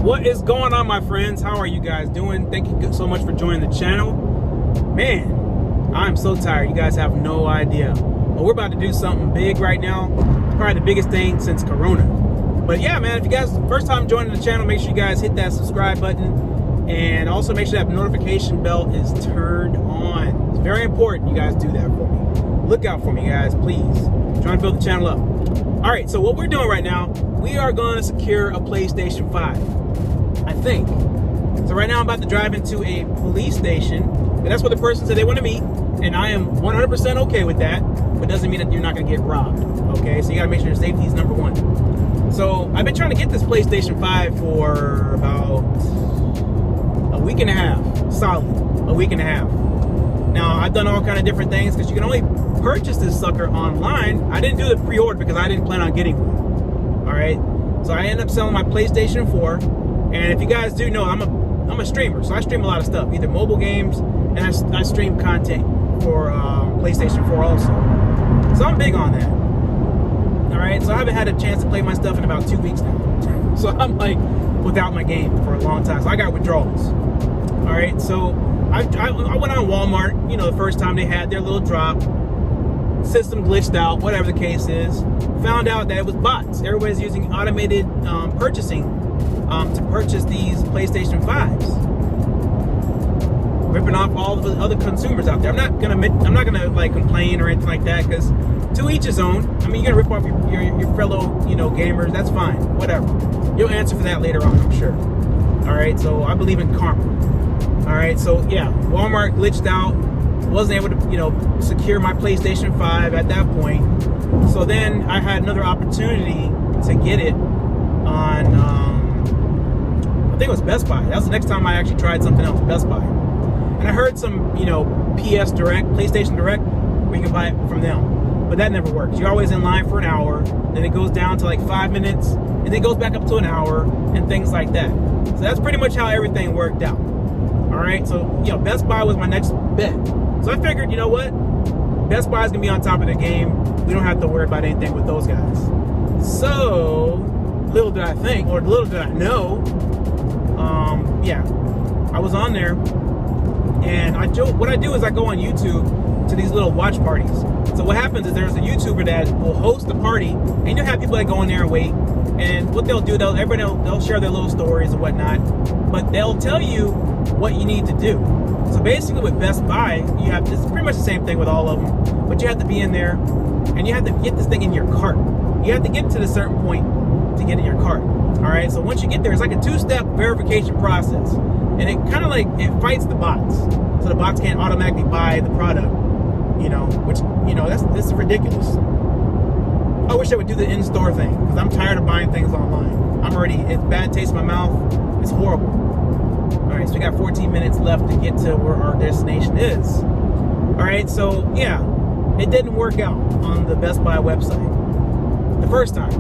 What is going on, my friends? How are you guys doing? Thank you so much for joining the channel. Man, I'm so tired. You guys have no idea. But we're about to do something big right now. It's probably the biggest thing since Corona. But yeah, man, if you guys first time joining the channel, make sure you guys hit that subscribe button. And also make sure that notification bell is turned on. It's very important you guys do that for me. Look out for me, guys, please. I'm trying to build the channel up. All right, so what we're doing right now, we are going to secure a PlayStation 5, I think. So right now I'm about to drive into a police station, and that's where the person said they want to meet, and I am 100% okay with that, but doesn't mean that you're not going to get robbed, okay? So you got to make sure your safety is number one. So I've been trying to get this PlayStation 5 for about a week and a half, solid, a week and a half. Now, I've done all kind of different things because you can only purchase this sucker online. I didn't do the pre-order because I didn't plan on getting one. All right, so I ended up selling my PlayStation 4. And if you guys do know, I'm a streamer, so I stream a lot of stuff, either mobile games, and I stream content for PlayStation 4 also. So I'm big on that. All right, so I haven't had a chance to play my stuff in about 2 weeks now. So I'm like without my game for a long time. So I got withdrawals. All right, so I went on Walmart, you know, the first time they had their little drop. System glitched out, whatever the case is. Found out that it was bots. Everybody's using automated purchasing to purchase these PlayStation 5s, ripping off all the other consumers out there. I'm not gonna like complain or anything like that, because to each his own. I mean, you're gonna rip off your fellow, you know, gamers. That's fine, whatever. You'll answer for that later on, I'm sure. All right, so I believe in karma. All right, so yeah, Walmart glitched out. Wasn't able to, you know, secure my PlayStation 5 at that point. So then I had another opportunity to get it on, I think it was Best Buy. That was the next time I actually tried something else, Best Buy. And I heard some, you know, PS Direct, PlayStation Direct, where you can buy it from them. But that never works. You're always in line for an hour, then it goes down to like 5 minutes, and then it goes back up to an hour, and things like that. So that's pretty much how everything worked out. All right, so, you know, Best Buy was my next bet. So I figured, you know what? Best Buy is going to be on top of the game. We don't have to worry about anything with those guys. So, little did I think, or little did I know, yeah, I was on there, and what I do is I go on YouTube to these little watch parties. So what happens is there's a YouTuber that will host a party, and you'll have people that go in there and wait, and what they'll do, they'll share their little stories and whatnot, but they'll tell you what you need to do. So basically with Best Buy, it's pretty much the same thing with all of them, but you have to be in there and you have to get this thing in your cart. You have to get to the certain point to get in your cart. All right, so once you get there, it's like a two-step verification process, and it kind of like, it fights the bots. So the bots can't automatically buy the product, you know, which, you know, this is ridiculous. I wish I would do the in-store thing, because I'm tired of buying things online. It's bad taste in my mouth. It's horrible. All right, so we got 14 minutes left to get to where our destination is. All right, so yeah, it didn't work out on the Best Buy website the first time.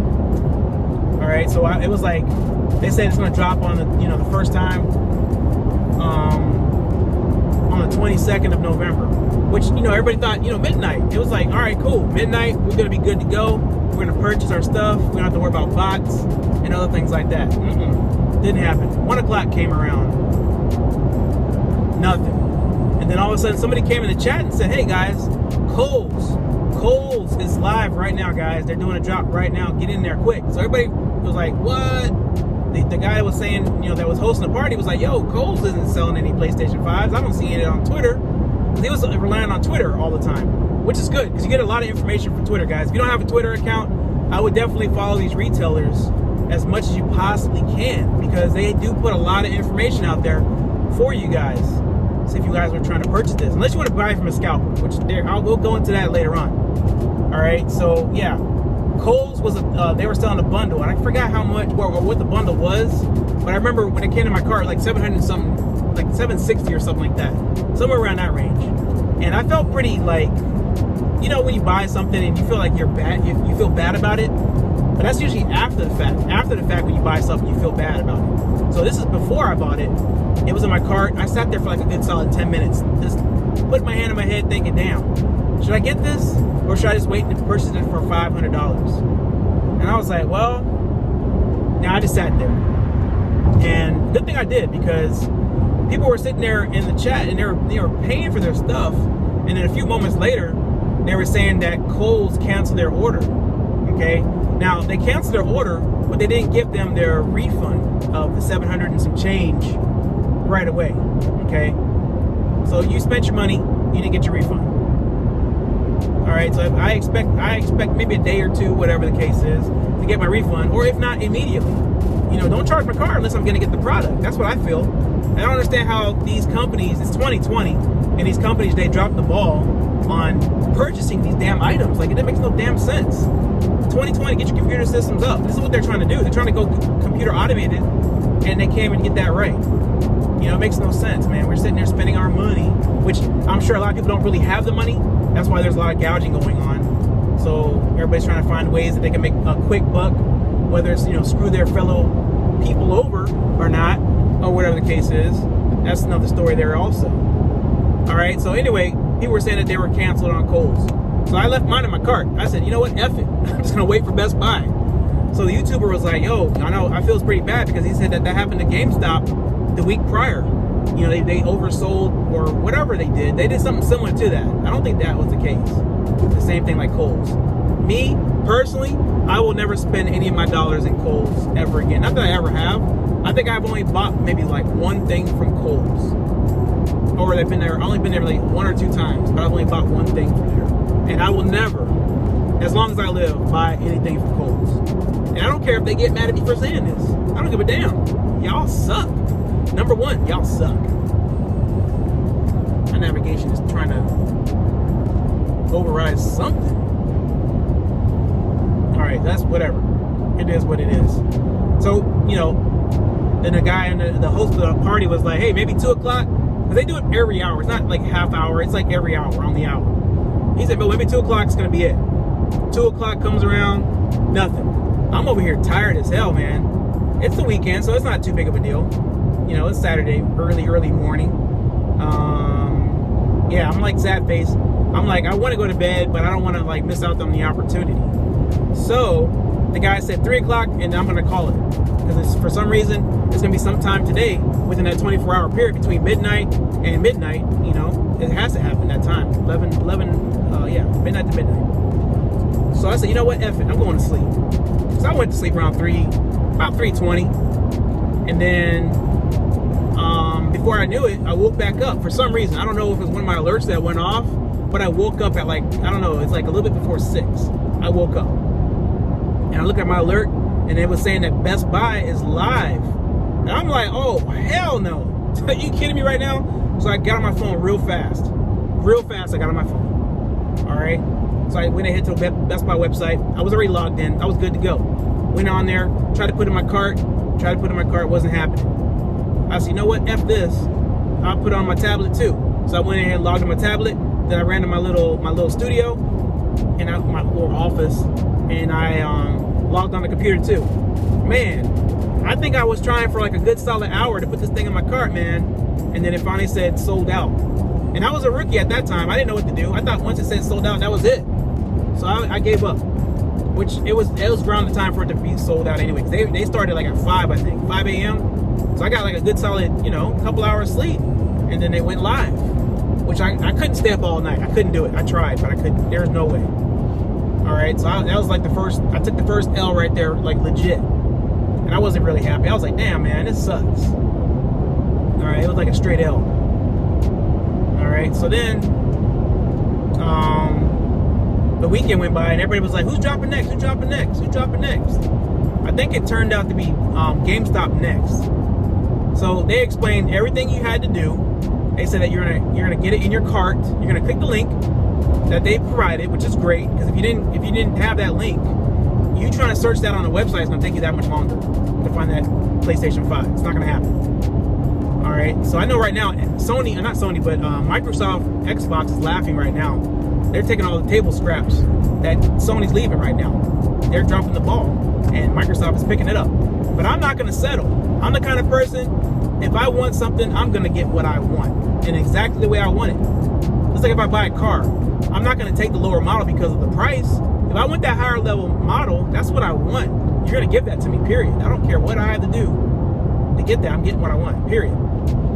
All right, so it was like, they said it's gonna drop on the first time on the 22nd of November, which, you know, everybody thought, you know, midnight. It was like, all right, cool, midnight, we're gonna be good to go. We're gonna purchase our stuff. We don't have to worry about bots and other things like that. Didn't happen. 1 o'clock came around. Nothing. And then all of a sudden somebody came in the chat and said, hey guys, Kohl's is live right now, guys. They're doing a drop right now. Get in there quick. So everybody was like, what? The guy that was saying, you know, that was hosting the party was like, yo, Kohl's isn't selling any PlayStation 5s. I don't see it on Twitter. Because he was relying on Twitter all the time, which is good because you get a lot of information from Twitter, guys. If you don't have a Twitter account, I would definitely follow these retailers as much as you possibly can, because they do put a lot of information out there for you guys. So if you guys are trying to purchase this, unless you want to buy it from a scalper, which we'll go into that later on. All right, so yeah, Kohl's was they were selling a bundle, and I forgot how much or what the bundle was, but I remember when it came to my cart, like 700 something, like 760 or something like that, somewhere around that range. And I felt pretty like, you know, when you buy something and you feel like you're bad, you feel bad about it. But that's usually after the fact. After the fact, when you buy something, you feel bad about it. So this is before I bought it. It was in my cart. I sat there for like a good solid 10 minutes. Just put my hand in my head thinking, damn, should I get this? Or should I just wait and purchase it for $500? And I was like, well, now I just sat there. And good thing I did, because people were sitting there in the chat and they were paying for their stuff, and then a few moments later they were saying that Kohl's canceled their order. Okay, now they canceled their order, but they didn't give them their refund of the 700 and some change right away. Okay, so you spent your money, you didn't get your refund. All right, so I expect maybe a day or two, whatever the case is, to get my refund, or if not immediately. Don't charge my card unless I'm going to get the product. That's what I feel. I don't understand how these companies, it's 2020, and these companies, they drop the ball on purchasing these damn items. Like, it makes no damn sense. 2020, get your computer systems up. This is what they're trying to do. They're trying to go computer automated, and they can't even get that right. It makes no sense, man. We're sitting there spending our money, which I'm sure a lot of people don't really have the money. That's why there's a lot of gouging going on. So everybody's trying to find ways that they can make a quick buck, whether it's, screw their fellow people over or not, or whatever the case is. That's another story there also. All right, so anyway, people were saying that they were canceled on Kohl's. So I left mine in my cart. I said, you know what, F it. I'm just gonna wait for Best Buy. So the YouTuber was like, yo, I feel it's pretty bad, because he said that happened to GameStop the week prior. They oversold or whatever they did. They did something similar to that. I don't think that was the case. The same thing like Kohl's. Me, personally, I will never spend any of my dollars in Kohl's ever again. Not that I ever have. I think I've only bought maybe like one thing from Kohl's. Or I've only been there like one or two times, but I've only bought one thing from there. And I will never, as long as I live, buy anything from Kohl's. And I don't care if they get mad at me for saying this. I don't give a damn. Y'all suck. Number one, y'all suck. My navigation is trying to override something. All right, that's whatever. It is what it is. So, then the guy and the host of the party was like, hey, maybe 2 o'clock. Because they do it every hour. It's not like half hour. It's like every hour, on the hour. He said, but maybe 2 o'clock is going to be it. 2 o'clock comes around, nothing. I'm over here tired as hell, man. It's the weekend, so it's not too big of a deal. It's Saturday, early morning. Yeah, I'm like sad face. I'm like, I want to go to bed, but I don't want to like miss out on the opportunity. So the guy said 3 o'clock, and I'm going to call it. Because for some reason, it's going to be sometime today within that 24-hour period between midnight and midnight. It has to happen that time. 11, midnight to midnight. So I said, you know what, F it, I'm going to sleep. So I went to sleep around about 3:20. And then before I knew it, I woke back up for some reason. I don't know if it was one of my alerts that went off, but I woke up at like, I don't know, it's like a little bit before 6. I woke up and I looked at my alert, and it was saying that Best Buy is live. And I'm like, oh, hell no. Are you kidding me right now? So I got on my phone real fast. I got on my phone. All right. So I went ahead to the Best Buy website. I was already logged in. I was good to go. Went on there, tried to put it in my cart. Wasn't happening. I said, you know what? F this. I'll put it on my tablet too. So I went ahead and logged in my tablet. Then I ran to my little studio and my little office, and I logged on the computer too. Man, I think I was trying for like a good solid hour to put this thing in my cart, man. And then it finally said sold out. And I was a rookie at that time. I didn't know what to do. I thought once it said sold out, that was it. So I gave up. Which it was around the time for it to be sold out anyway. They started like at 5, I think, 5 a.m. So I got like a good solid, couple hours sleep. And then they went live. Which I couldn't stay up all night. I couldn't do it. I tried, but I couldn't. There's no way. All right, so that was like I took the first L right there, like legit. And I wasn't really happy. I was like, damn, man, this sucks. All right, it was like a straight L. All right, so then the weekend went by, and everybody was like, who's dropping next? I think it turned out to be GameStop next. So they explained everything you had to do. They said that you're gonna get it in your cart. You're gonna click the link that they provided, which is great, because if you didn't have that link, you trying to search that on the website is gonna take you that much longer to find that PlayStation 5. It's not gonna happen. All right. So I know right now, Microsoft Xbox is laughing right now. They're taking all the table scraps that Sony's leaving right now. They're dropping the ball, and Microsoft is picking it up. But I'm not gonna settle. I'm the kind of person, if I want something, I'm gonna get what I want, and exactly the way I want it. It's like if I buy a car, I'm not gonna take the lower model because of the price. If I want that higher level model, that's what I want. You're gonna give that to me, period. I don't care what I have to do. to get that, I'm getting what I want, period.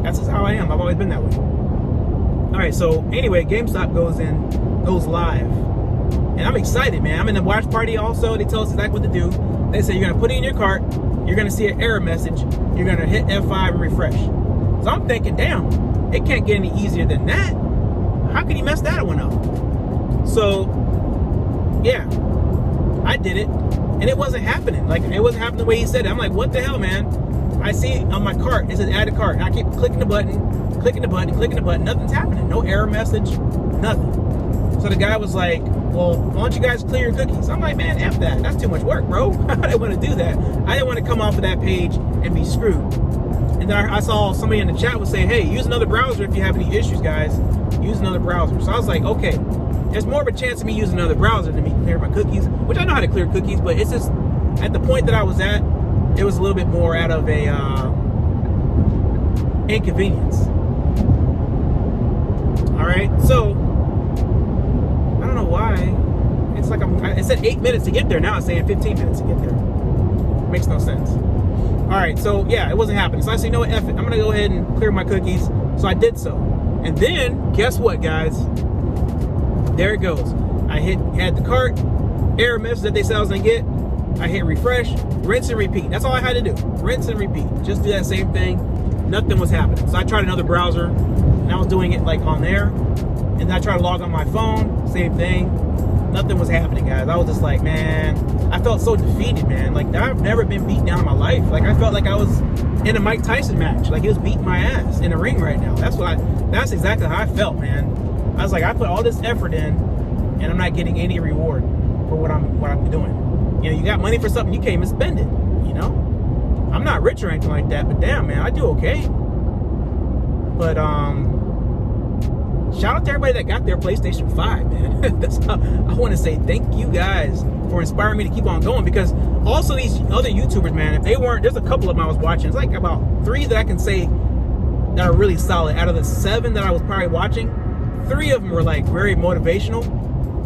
That's just how I am. I've always been that way. All right, so anyway, GameStop goes live. And I'm excited, man. I'm in the watch party also. They tell us exactly what to do. They say you're gonna put it in your cart, you're gonna see an error message, you're gonna hit F5 and refresh. So I'm thinking, damn, it can't get any easier than that. How can you mess that one up? So, yeah, I did it, and it wasn't happening. Like, it wasn't happening the way he said it. I'm like, what the hell, man? I see on my cart, it says add a cart, and I keep clicking the button, nothing's happening. No error message, nothing. So the guy was like, well, why don't you guys clear your cookies? I'm like, man, F that. That's too much work, bro. I didn't want to do that. I didn't want to come off of that page and be screwed. And then I saw somebody in the chat was saying, hey, use another browser if you have any issues, guys. Use another browser. So I was like, okay, there's more of a chance of me using another browser than me clear my cookies, which I know how to clear cookies, but it's just, at the point that I was at, it was a little bit more out of a inconvenience. All right, so I don't know why. It's like it said 8 minutes to get there. Now it's saying 15 minutes to get there. Makes no sense. All right, so yeah, it wasn't happening. So I said, you know what, F it. I'm gonna go ahead and clear my cookies. So I did so. And then, guess what, guys? There it goes. I had the cart, error message that they said I was gonna get. I hit refresh, rinse and repeat. That's all I had to do. Rinse and repeat. Just do that same thing. Nothing was happening. So I tried another browser, and I was doing it like on there. And then I tried to log on my phone, same thing. Nothing was happening, guys. I was just like, man, I felt so defeated, man. Like, I've never been beat down in my life. Like, I felt like I was in a Mike Tyson match. Like, he was beating my ass in the ring right now. That's exactly how I felt, man. I was like, I put all this effort in, and I'm not getting any reward for what I'm doing. You know, you got money for something, you can't even spend it, you know? I'm not rich or anything like that, but damn, man, I do okay. But, shout out to everybody that got their PlayStation 5, man. That's how I want to say thank you guys for inspiring me to keep on going, because also these other YouTubers, man, if they weren't, there's a couple of them I was watching. It's like about 3 that I can say that are really solid. Out of the 7 that I was probably watching, 3 of them were like very motivational.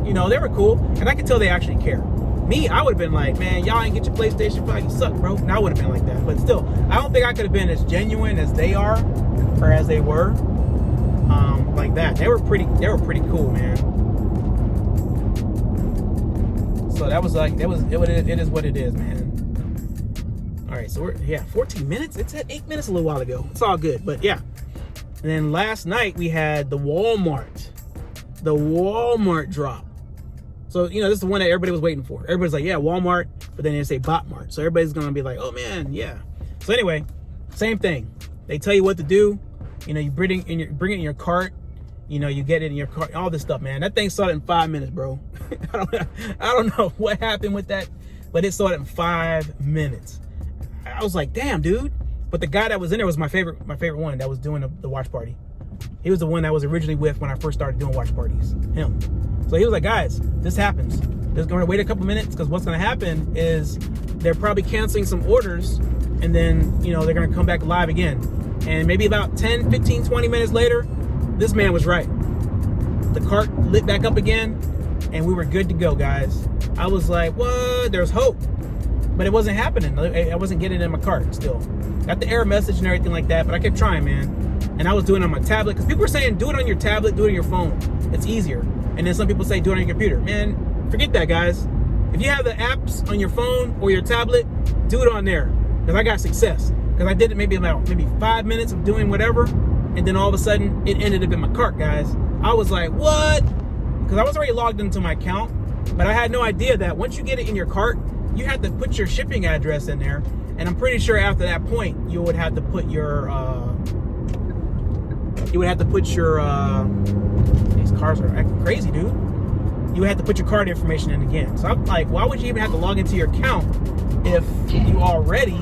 You know, they were cool, and I could tell they actually care. Me, I would have been like, man, y'all ain't get your PlayStation 5, you suck, bro. And I would have been like that. But still, I don't think I could have been as genuine as they are, or as they were. Like that. They were pretty cool, man. So that was like, it is what it is, man. All right, so we're 14 minutes. It's at 8 minutes a little while ago. It's all good, but yeah. And then last night we had the Walmart drop. So, you know, this is the one that everybody was waiting for. Everybody's like, yeah, Walmart, but then they say Botmart. So everybody's gonna be like, oh man, yeah. So anyway, same thing. They tell you what to do. You know, you bring it in your cart. You know, you get it in your cart, all this stuff, man. That thing started in 5 minutes, bro. I don't know what happened with that, but it started in 5 minutes. I was like, damn, dude. But the guy that was in there was my favorite one that was doing the watch party. He was the one that I was originally with when I first started doing watch parties. Him. So he was like, guys, this happens. They're going to wait a couple minutes, because what's going to happen is they're probably canceling some orders, and then, you know, they're going to come back live again. And maybe about 10, 15, 20 minutes later, this man was right. The cart lit back up again, and we were good to go, guys. I was like, what? There's hope. But it wasn't happening. I wasn't getting it in my cart still. Got the error message and everything like that, but I kept trying, man. And I was doing it on my tablet, because people were saying, do it on your tablet, do it on your phone. It's easier. And then some people say, do it on your computer. Man, forget that, guys. If you have the apps on your phone or your tablet, do it on there. Because I got success. Because I did it maybe 5 minutes of doing whatever, and then all of a sudden, it ended up in my cart, guys. I was like, what? Because I was already logged into my account, but I had no idea that once you get it in your cart, you have to put your shipping address in there. And I'm pretty sure after that point, you would have to put your, these cars are acting crazy, dude. You would have to put your card information in again. So I'm like, why would you even have to log into your account if you already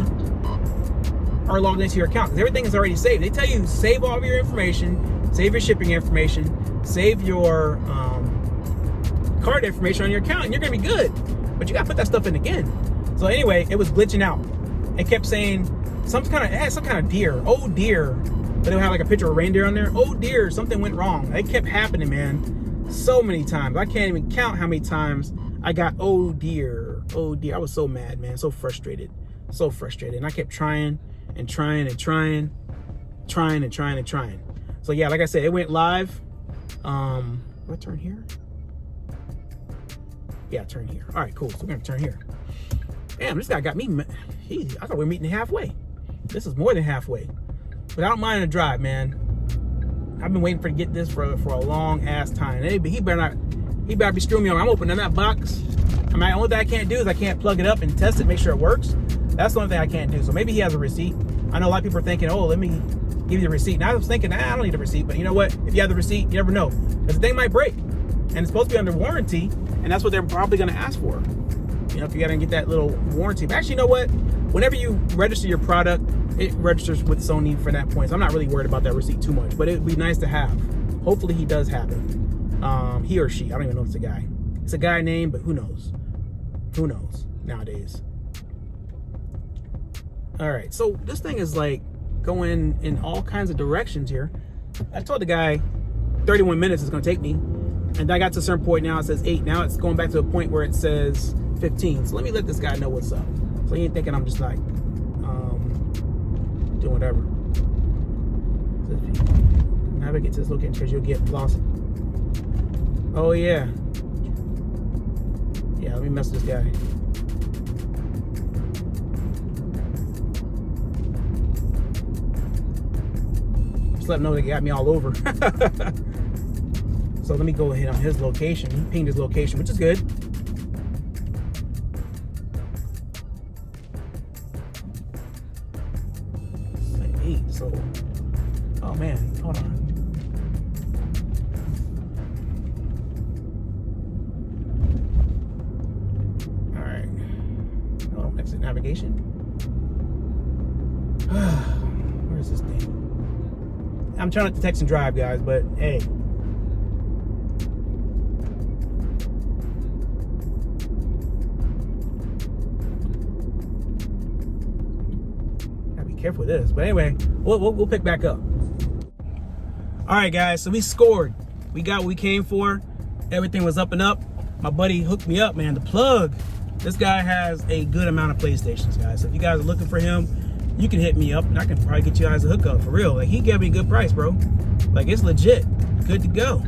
are logged into your account? Because everything is already saved. They tell you save all of your information, save your shipping information, save your card information on your account, and you're gonna be good. But you gotta put that stuff in again. So anyway, it was glitching out. It kept saying it had some kind of deer. Oh dear. But it would have like a picture of a reindeer on there. Oh dear, something went wrong. It kept happening, man. So many times. I can't even count how many times I got oh dear. Oh dear. I was so mad, man. So frustrated. So frustrated. And I kept trying and trying. So yeah, like I said, it went live. Do I turn here? Yeah, turn here. All right, cool. So we're gonna turn here. Damn, this guy got me. I thought we were meeting halfway. This is more than halfway. But I don't mind the drive, man. I've been waiting to get this for a long ass time. He better be screwing me on. I'm opening that box. I mean, the only thing I can't do is I can't plug it up and test it, make sure it works. That's the only thing I can't do. So maybe he has a receipt. I know a lot of people are thinking, oh, let me give you the receipt. And I was thinking, I don't need a receipt. But you know what? If you have the receipt, you never know. Because the thing might break. And it's supposed to be under warranty. And that's what they're probably going to ask for. You know, if you got to get that little warranty. But actually, you know what? Whenever you register your product, it registers with Sony for that point. So I'm not really worried about that receipt too much. But it would be nice to have. Hopefully he does have it. He or she. I don't even know if it's a guy. It's a guy name, but who knows? Who knows nowadays? All right. So this thing is like going in all kinds of directions here. I told the guy 31 minutes is going to take me. And I got to a certain point now, it says 8. Now it's going back to a point where it says 15. So let me let this guy know what's up. So he ain't thinking I'm just like doing whatever. Navigate to this location because you'll get lost. Oh yeah. Yeah, let me mess with this guy. Just let him know they got me all over. So let me go ahead on his location. He pinged his location, which is good. It's like 8, so... Oh man, hold on. Alright. Oh, exit navigation. Where's this thing? I'm trying not to text and drive, guys, but hey. Careful with this, but anyway, we'll pick back up. All right, guys, so we scored. We got what we came for. Everything was up and up. My buddy hooked me up, man. The plug. This guy has a good amount of PlayStations, guys. So if you guys are looking for him, you can hit me up, and I can probably get you guys a hookup for real. Like, he gave me a good price, bro. Like, it's legit, good to go.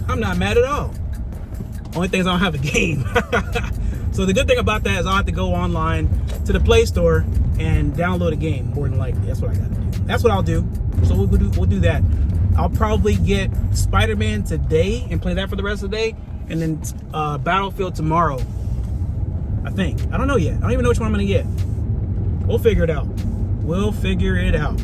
I'm not mad at all. Only thing is I don't have a game. So the good thing about that is I'll have to go online to the Play Store and download a game, more than likely. That's what I gotta do. That's what I'll do. So we'll do that. I'll probably get Spider-Man today and play that for the rest of the day, and then Battlefield tomorrow, I think. I don't know yet. I don't even know which one I'm gonna get. We'll figure it out. We'll figure it out.